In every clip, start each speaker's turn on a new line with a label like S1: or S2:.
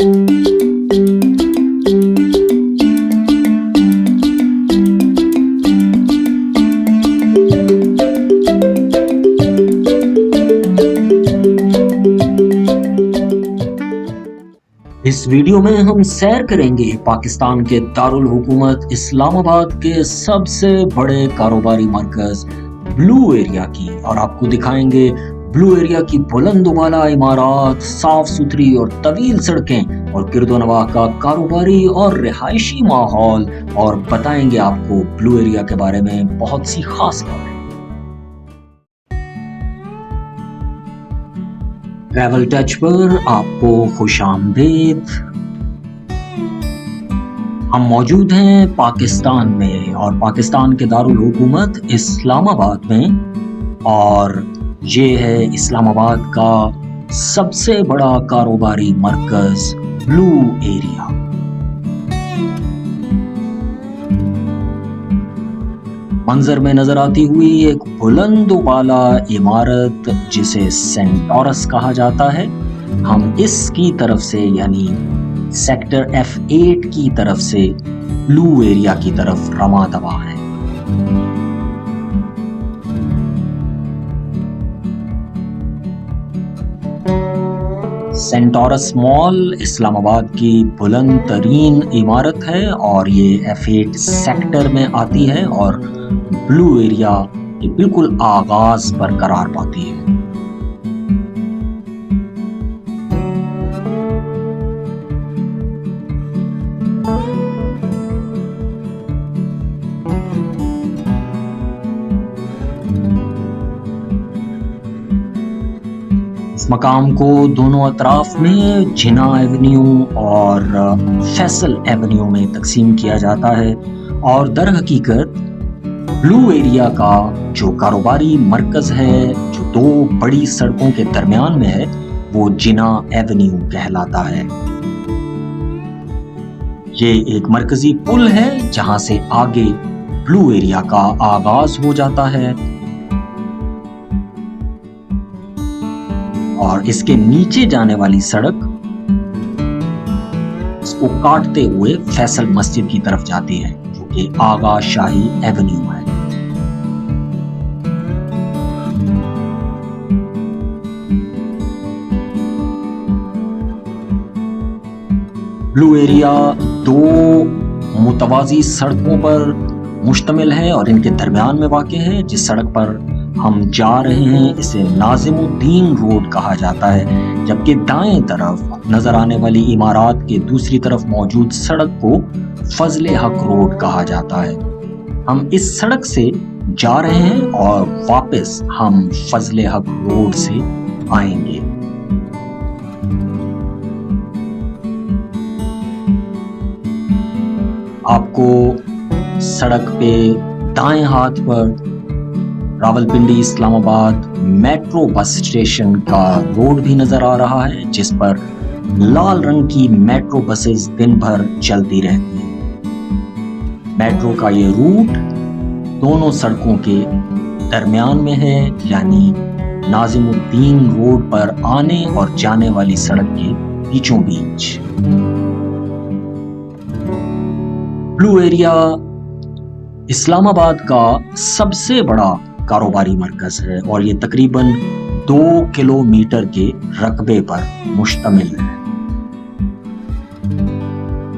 S1: इस वीडियो में हम सैर करेंगे पाकिस्तान के दारुल हुकूमत इस्लामाबाद के सबसे बड़े कारोबारी मरकज ब्लू एरिया की, और आपको दिखाएंगे ब्लू एरिया की बुलंद बाला इमारत, साफ सुथरी और तवील सड़कें और गिरदोनवा का कारोबारी और रिहायशी माहौल, और बताएंगे आपको ब्लू एरिया के बारे में बहुत सी खास खबरें। ट्रैवल टच पर आपको खुशामदीद। हम मौजूद हैं पाकिस्तान में और पाकिस्तान के दारुल हुकूमत इस्लामाबाद में, और ये है इस्लामाबाद का सबसे बड़ा कारोबारी मरकज ब्लू एरिया। मंजर में नजर आती हुई एक बुलंद बाला इमारत जिसे सेंटोरस कहा जाता है, हम इसकी तरफ से यानी सेक्टर F8 की तरफ से ब्लू एरिया की तरफ रवा दवा है। सेंटोरस मॉल इस्लामाबाद की बुलंद तरीन इमारत है और ये F8 सेक्टर में आती है और ब्लू एरिया के बिल्कुल आगाज पर करार पाती है। इस मकाम को दोनों अतराफ में जिना एवेन्यू और फैसल एवेन्यू में तकसीम किया जाता है, और दर हकीकत ब्लू एरिया का जो कारोबारी मरकज है जो दो बड़ी सड़कों के दरमियान में है वो जिना एवेन्यू कहलाता है। ये एक मरकजी पुल है जहां से आगे ब्लू एरिया का आगाज हो जाता है, और इसके नीचे जाने वाली सड़क इसको काटते हुए फैसल मस्जिद की तरफ जाती है जो कि आगा शाही एवेन्यू है। ब्लू एरिया दो मुतवाजी सड़कों पर मुश्तमिल है और इनके दरमियान में वाक़ है। जिस सड़क पर हम जा रहे हैं इसे नाजिमुद्दीन रोड कहा जाता है, जबकि दाएं तरफ नजर आने वाली इमारत के दूसरी तरफ मौजूद सड़क को फजले हक रोड कहा जाता है। हम इस सड़क से जा रहे हैं और वापस हम फजले हक रोड से आएंगे। आपको सड़क पे दाएं हाथ पर Rawalpindi Islamabad metro bus station का रोड भी नजर आ रहा है, जिस पर लाल रंग की मेट्रो बसेस दिन भर चलती रहती हैं। मेट्रो का ये रूट दोनों सड़कों के दरमियान में है, यानी नाजिमुद्दीन रोड पर आने और जाने वाली सड़क के बीचों बीच। ब्लू एरिया इस्लामाबाद का सबसे बड़ा कारोबारी मरकज है और ये तकरीबन 2 किलोमीटर के रकबे पर मुश्तमिल है।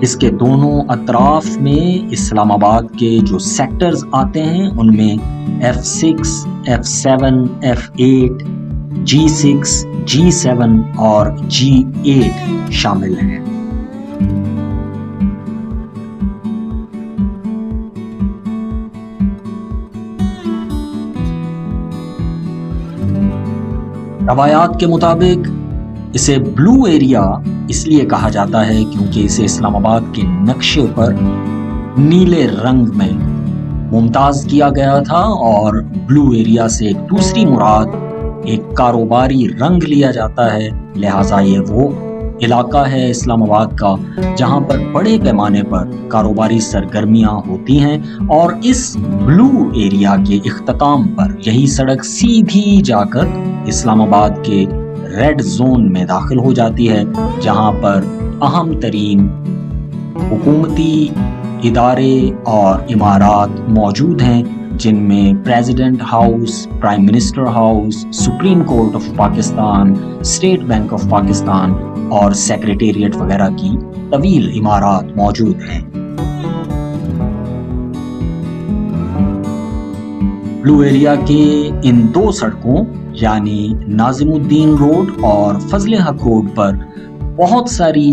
S1: इसके दोनों अतराफ में इस्लामाबाद के जो सेक्टर्स आते हैं उनमें F6, F7, F8, G6, G7 और G8 शामिल हैं। रवायात के मुताबिक इसे ब्लू एरिया इसलिए कहा जाता है क्योंकि इसे इस्लामाबाद के नक्शे पर नीले रंग में मुमताज किया गया था, और ब्लू एरिया से एक दूसरी मुराद एक कारोबारी रंग लिया जाता है। लिहाजा ये वो इलाका है इस्लामाबाद का जहां पर बड़े पैमाने पर कारोबारी सरगर्मियां होती हैं, और इस ब्लू एरिया के इख्तिताम पर यही सड़क सीधी जाकर इस्लामाबाद के रेड जोन में दाखिल हो जाती है, जहां पर अहम तरीन हुकूमती इदारे और इमारात मौजूद हैं, जिनमें president house, prime minister house, supreme court of Pakistan, state bank of Pakistan और सेक्रेटेरिएट वगैरह की तवील इमारात मौजूद हैं। ब्लू एरिया के इन दो सड़कों यानी नाजिमुद्दीन रोड और फजले हक रोड पर बहुत सारी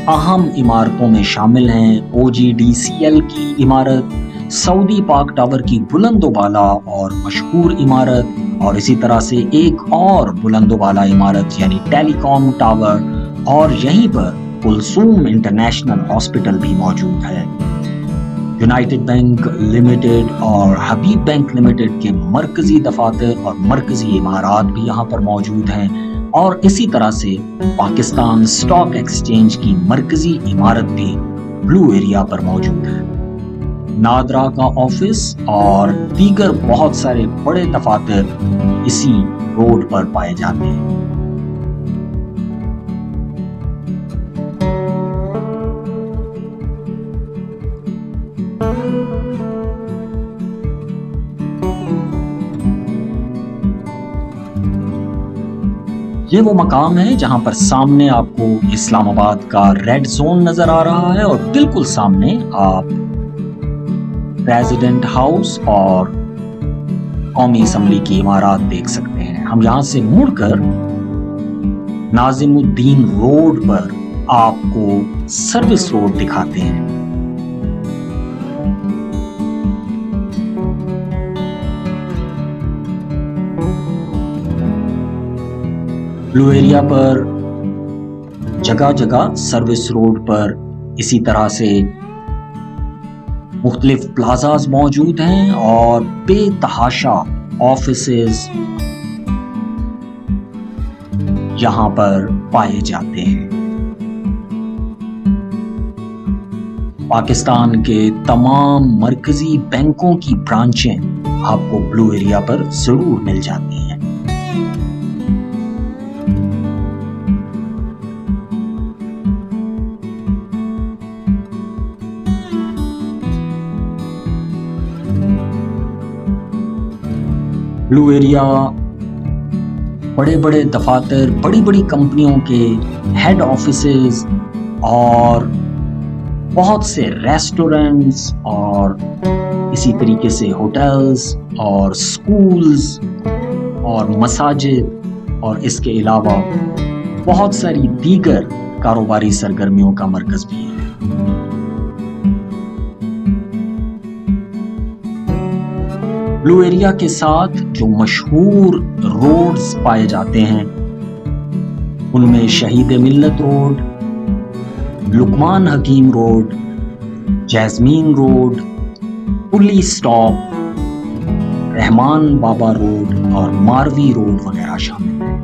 S1: अहम इमारतों में शामिल हैं OGDCL की इमारत, सऊदी पाक टावर की बुलंदोबाला और मशहूर इमारत, और इसी तरह से एक और बुलंदोबाला इमारत यानी टेलीकॉम टावर, और यहीं पर कुलसूम इंटरनेशनल हॉस्पिटल भी मौजूद है। यूनाइटेड बैंक लिमिटेड और हबीब बैंक लिमिटेड के मरकजी दफातर और मरकजी इमारात भी यहाँ पर मौजूद हैं, और इसी तरह से पाकिस्तान स्टॉक एक्सचेंज की मरकजी इमारत भी ब्लू एरिया पर मौजूद है। नादरा का ऑफिस और दीगर बहुत सारे बड़े दफातर इसी रोड पर पाए जाते हैं। ये वो मकाम है जहां पर सामने आपको इस्लामाबाद का रेड जोन नजर आ रहा है और बिल्कुल सामने आप प्रेसिडेंट हाउस और कौमी असम्बली की इमारत देख सकते हैं। हम यहां से मुड़कर नाजिमुद्दीन रोड पर आपको सर्विस रोड दिखाते हैं। ब्लू एरिया पर जगह जगह सर्विस रोड पर इसी तरह से मुख्तलिफ प्लाजाज मौजूद हैं और बेतहाशा ऑफिसेज यहां पर पाए जाते हैं। पाकिस्तान के तमाम मरकजी बैंकों की ब्रांचें आपको ब्लू एरिया पर जरूर मिल जाती हैं। ब्लू एरिया बड़े बड़े दफातर, बड़ी बड़ी कंपनियों के हेड ऑफिसेज और बहुत से रेस्टोरेंट्स और इसी तरीके से होटल्स और स्कूल्स और मसाजिद और इसके अलावा बहुत सारी दीगर कारोबारी सरगर्मियों का मरकज भी है। ब्लू एरिया के साथ जो मशहूर रोड्स पाए जाते हैं उनमें Shaheed Millat road, Luqman Hakeem road, jasmine road, police stop, Rehman Baba road और मारवी रोड वगैरह शामिल हैं।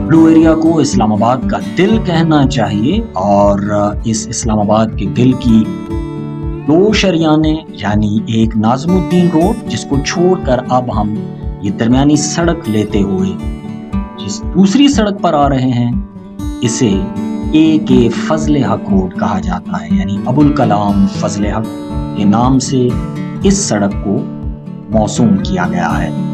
S1: ब्लू एरिया को इस्लामाबाद का दिल कहना चाहिए और इस इस्लामाबाद के दिल की दो शरियाने यानी एक नाज़मुद्दीन रोड जिसको छोड़कर अब हम ये दरमियानी सड़क लेते हुए जिस दूसरी सड़क पर आ रहे हैं इसे के फजले हक रोड कहा जाता है, यानी अबुल कलाम फजले हक के नाम से इस सड़क को मौसूम किया गया है।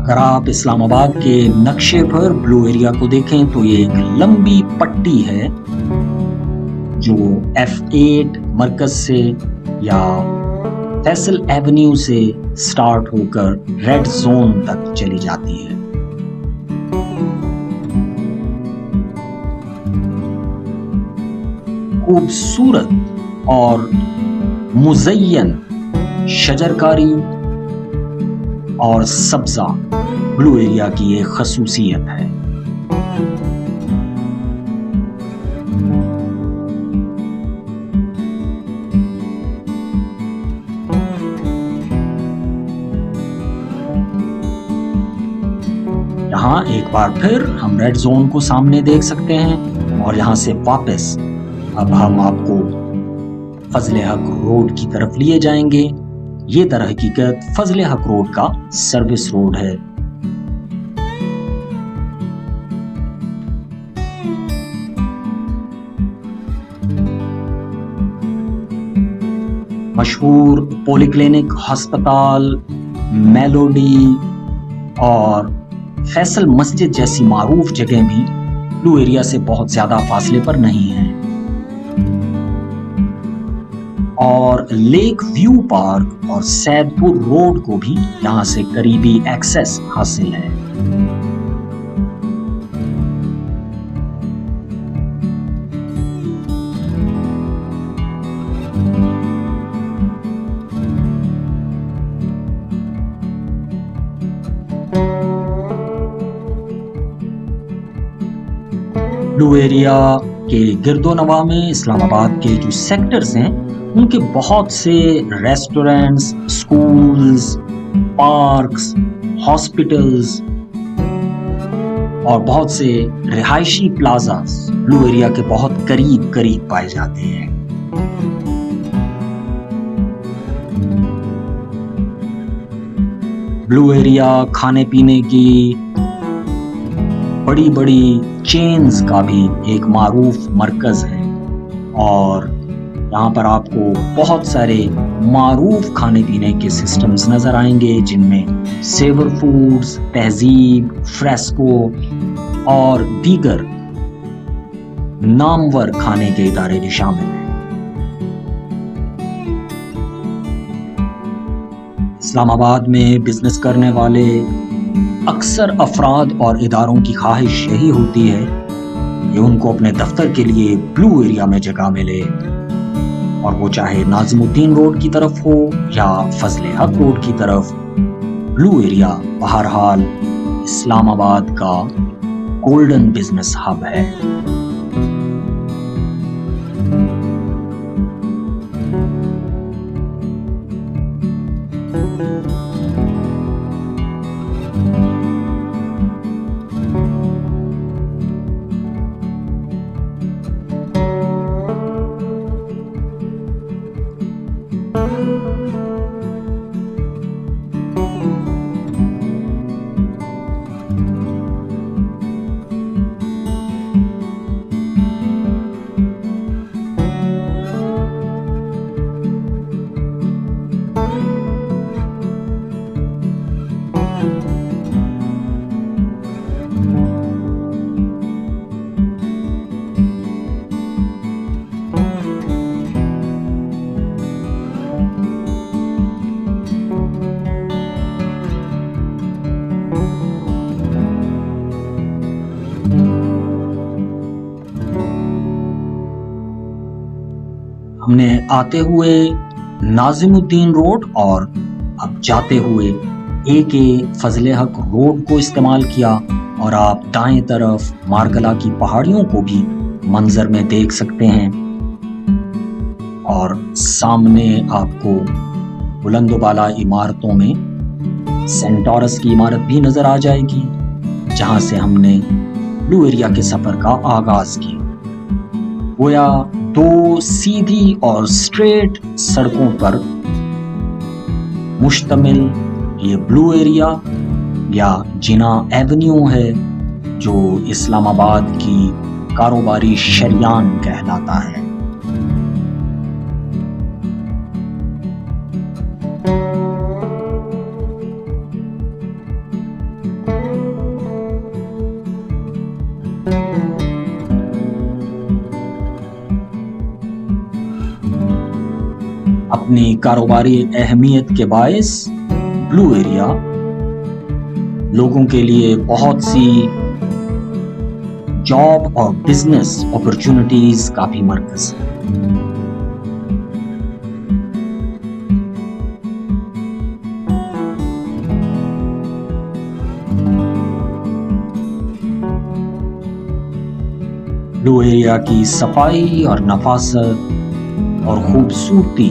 S1: अगर आप इस्लामाबाद के नक्शे पर ब्लू एरिया को देखें तो ये एक लंबी पट्टी है जो F8 मरकज से या फैसल एवेन्यू से स्टार्ट होकर रेड जोन तक चली जाती है। खूबसूरत और मुज़य्यन शजरकारी और सब्जा ब्लू एरिया की एक खसूसियत है। یہاں ایک بار پھر ہم ریڈ زون کو سامنے دیکھ سکتے ہیں اور یہاں سے واپس اب ہم آپ کو فضل حق روڈ کی طرف لیے جائیں گے. یہ در حقیقت فضل حق روڈ کا سروس روڈ ہے. مشہور پولی کلینک، ہسپتال، میلوڈی اور فیصل مسجد جیسی معروف جگہیں بھی بلو ایریا سے بہت زیادہ فاصلے پر نہیں ہیں. اور لیک ویو پارک اور سید پور روڈ کو بھی یہاں سے قریبی ایکسس حاصل ہے. بلو ایریا کے گرد و نواح میں اسلام آباد کے جو سیکٹرز ہیں ان کے بہت سے ریسٹورنٹس، سکولز، پارکس، ہاسپٹلز اور بہت سے رہائشی پلازاز بلو ایریا کے بہت قریب پائے جاتے ہیں. بلو ایریا کھانے پینے کی بڑی چینز کا بھی ایک معروف مرکز ہے اور یہاں پر آپ کو بہت سارے معروف کھانے پینے کے سسٹمز نظر آئیں گے جن میں سیور فوڈز، تہذیب، فریسکو اور دیگر نامور کھانے کے ادارے بھی شامل ہیں. اسلام آباد میں بزنس کرنے والے اکثر افراد اور اداروں کی خواہش یہی ہوتی ہے کہ ان کو اپنے دفتر کے لیے بلو ایریا میں جگہ ملے، اور وہ چاہے ناظم الدین روڈ کی طرف ہو یا فضل حق روڈ کی طرف. بلو ایریا بہرحال اسلام آباد کا گولڈن بزنس ہب ہے. ہم نے آتے ہوئے ناظم الدین روڈ اور اب جاتے ہوئے فضل حق روڈ کو استعمال کیا اور آپ دائیں طرف مارکلا کی پہاڑیوں کو بھی منظر میں دیکھ سکتے ہیں اور سامنے آپ کو بلند و بالا عمارتوں میں سینٹورس کی عمارت بھی نظر آ جائے گی جہاں سے ہم نے بلو ایریا کے سفر کا آغاز کیا. گویا دو سیدھی اور سٹریٹ سڑکوں پر مشتمل یہ بلو ایریا یا جنا ایونیو ہے جو اسلام آباد کی کاروباری شریان کہلاتا ہے. اپنی کاروباری اہمیت کے باعث بلو ایریا لوگوں کے لیے بہت سی جاب اور بزنس اپرچونٹیز کا بھی مرکز ہے. بلو ایریا کی صفائی اور نفاست اور خوبصورتی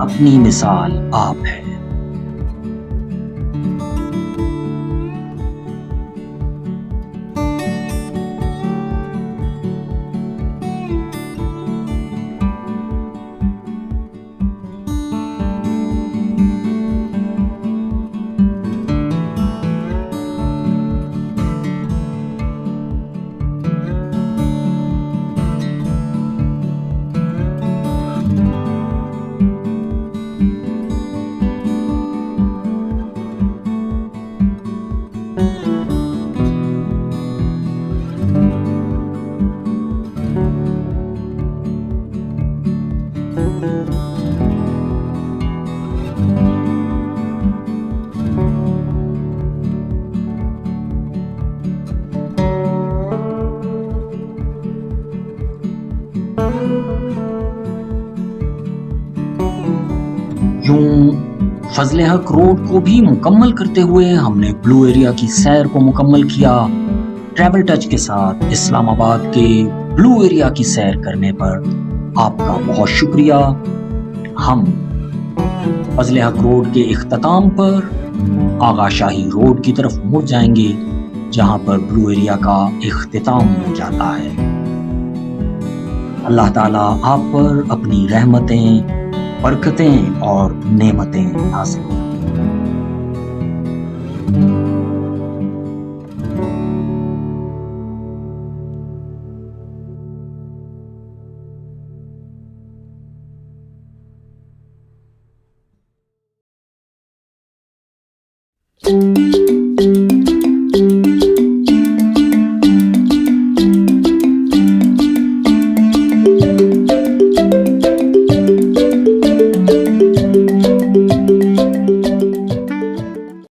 S1: اپنی مثال آپ ہے. फजल हक रोड को भी मुकम्मल करते हुए हमने ब्लू एरिया की सैर को मुकम्मल किया। ट्रैवल टच के साथ इस्लामाबाद के ब्लू एरिया की सैर करने पर आपका बहुत शुक्रिया। हम फजल हक रोड के इख्तिताम पर आगा शाही रोड की तरफ मुड़ जाएंगे, जहां पर ब्लू एरिया का इख्तिताम हो जाता है। अल्लाह ताला आप पर अपनी रहमतें, बरकतें और नेमतें नाज़िल करें।